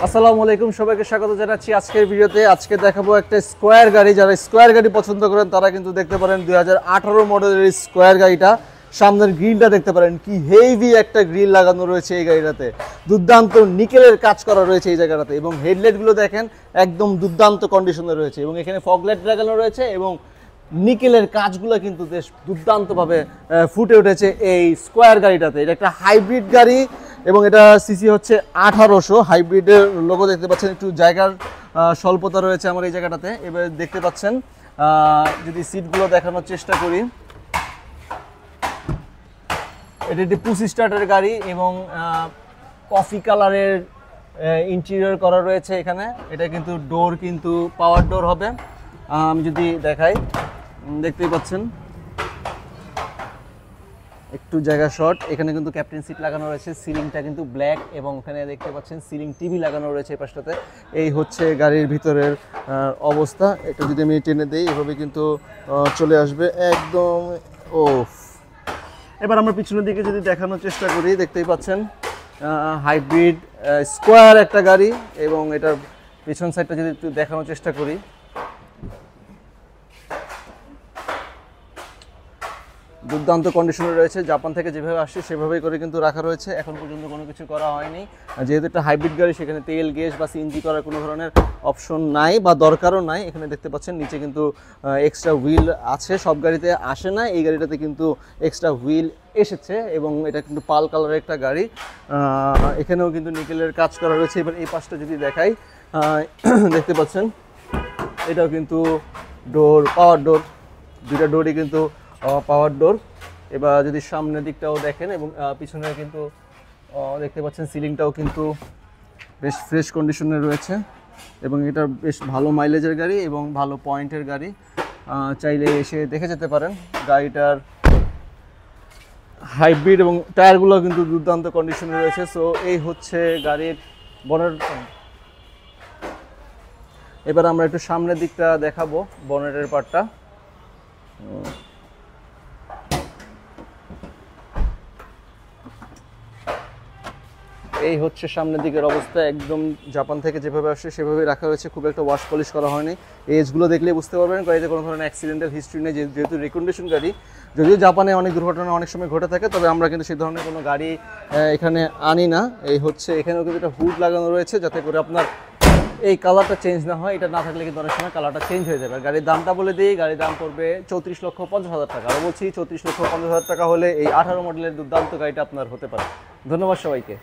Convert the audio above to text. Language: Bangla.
আসসালামু আলাইকুম, সবাইকে স্বাগত জানাচ্ছি আজকের ভিডিওতে। আজকে দেখাবো একটা স্কোয়ার গাড়ি। যারা স্কোয়ার গাড়ি পছন্দ করেন তারা কিন্তু দেখতে পারেন 2018 মডেলের স্কোয়ার গাড়িটা। সামনের গ্রিলটা দেখতে পারেন, কি হেভি একটা গ্রিল লাগানো রয়েছে এই গাড়িটাতে। দুর্দান্ত নিকেলের কাজ করা রয়েছে এই জায়গাটাতে, এবং হেডলাইটগুলো দেখেন একদম দুর্দান্ত কন্ডিশনে রয়েছে, এবং এখানে ফগলাইট লাগানো রয়েছে, এবং নিকেলের কাজগুলো কিন্তু বেশ দুর্দান্তভাবে ফুটে উঠেছে এই স্কোয়ার গাড়িটাতে। এটা একটা হাইব্রিড গাড়ি এবং এটা সিসি হচ্ছে 1800। হাইব্রিডের লোগো দেখতে পাচ্ছেন, একটু জায়গার স্বল্পতা রয়েছে আমার এই জায়গাটাতে। এবার দেখতে পাচ্ছেন, যদি সিটগুলো দেখানোর চেষ্টা করি, এটা একটি পুশ স্টার্টের গাড়ি এবং কফি কালারের ইন্টেরিয়র করা রয়েছে এখানে। এটা কিন্তু ডোর কিন্তু পাওয়ার ডোর হবে। আমি যদি দেখাই, দেখতেই পাচ্ছেন একটু জায়গা শর্ট। এখানে কিন্তু ক্যাপ্টেন সিট লাগানো রয়েছে, সিলিংটা কিন্তু ব্ল্যাক, এবং এখানে দেখতে পাচ্ছেন সিলিং টিভি লাগানো রয়েছে এই পাশটাতে। এই হচ্ছে গাড়ির ভিতরের অবস্থা। এটা যদি আমি টেনে দিই, এভাবে কিন্তু চলে আসবে একদম। এবার আমরা পিছনের দিকে যদি দেখানোর চেষ্টা করি, দেখতেই পাচ্ছেন হাইব্রিড স্কোয়ার একটা গাড়ি, এবং এটার পিছন সাইডটা যদি একটু দেখানোর চেষ্টা করি, দুর্দান্ত কন্ডিশনে রয়েছে। জাপান থেকে যেভাবে আসছে সেভাবেই করে কিন্তু রাখা রয়েছে, এখন পর্যন্ত কোনো কিছু করা হয়নি। যেহেতু একটা হাইব্রিড গাড়ি, সেখানে তেল, গ্যাস বা সিএনজি করার কোনো ধরনের অপশন নাই বা দরকারও নাই। এখানে দেখতে পাচ্ছেন নিচে কিন্তু এক্সট্রা হুইল আছে, সব গাড়িতে আসে না, এই গাড়িটাতে কিন্তু এক্সট্রা হুইল এসেছে, এবং এটা কিন্তু পাল কালারের একটা গাড়ি। এখানেও কিন্তু নিকেলের কাজ করা রয়েছে। এবার এই পাশটা যদি দেখাই, দেখতে পাচ্ছেন এটাও কিন্তু ডোর, পাওয়ার ডোর, দুইটা ডোরই কিন্তু পাওয়ার ডোর। এবার যদি সামনের দিকটাও দেখেন, এবং পিছনে কিন্তু দেখতে পাচ্ছেন সিলিংটাও কিন্তু বেশ ফ্রেশ কন্ডিশনে রয়েছে, এবং এটা বেশ ভালো মাইলেজের গাড়ি এবং ভালো পয়েন্টের গাড়ি। চাইলে এসে দেখে যেতে পারেন গাড়িটার হাইব্রিড, এবং টায়ারগুলো কিন্তু দুর্দান্ত কন্ডিশনে রয়েছে। সো এই হচ্ছে গাড়ির বনেট। এবার আমরা একটু সামনের দিকটা দেখাবো, বনেটের পার্টটা। এই হচ্ছে সামনের দিকের অবস্থা, একদম জাপান থেকে যেভাবে আসে সেভাবেই রাখা হয়েছে, খুব একটা ওয়াশ পলিশ করা হয়নি। এজগুলো দেখলেই বুঝতে পারবেন গাড়িতে কোনো ধরনের অ্যাক্সিডেন্টাল হিস্ট্রি নেই, যেহেতু রিকন্ডিশন গাড়ি। যদিও জাপানে অনেক দুর্ঘটনা অনেক সময় ঘটে থাকে, তবে আমরা কিন্তু সেই ধরনের কোনো গাড়ি এখানে আনি না। এই হচ্ছে এখানেও কিন্তু একটা হুড লাগানো রয়েছে, যাতে করে আপনার এই কালারটা চেঞ্জ না হয়। এটা না থাকলে কিন্তু অনেক সময় কালারটা চেঞ্জ হয়ে যাবে। গাড়ির দামটা বলে দিই, গাড়ির দাম পড়বে 34,50,000 টাকা। আর বলছি 34,50,000 টাকা হলে এই 18 মডেলের দুর্দান্ত গাড়িটা আপনার হতে পারে। ধন্যবাদ সবাইকে।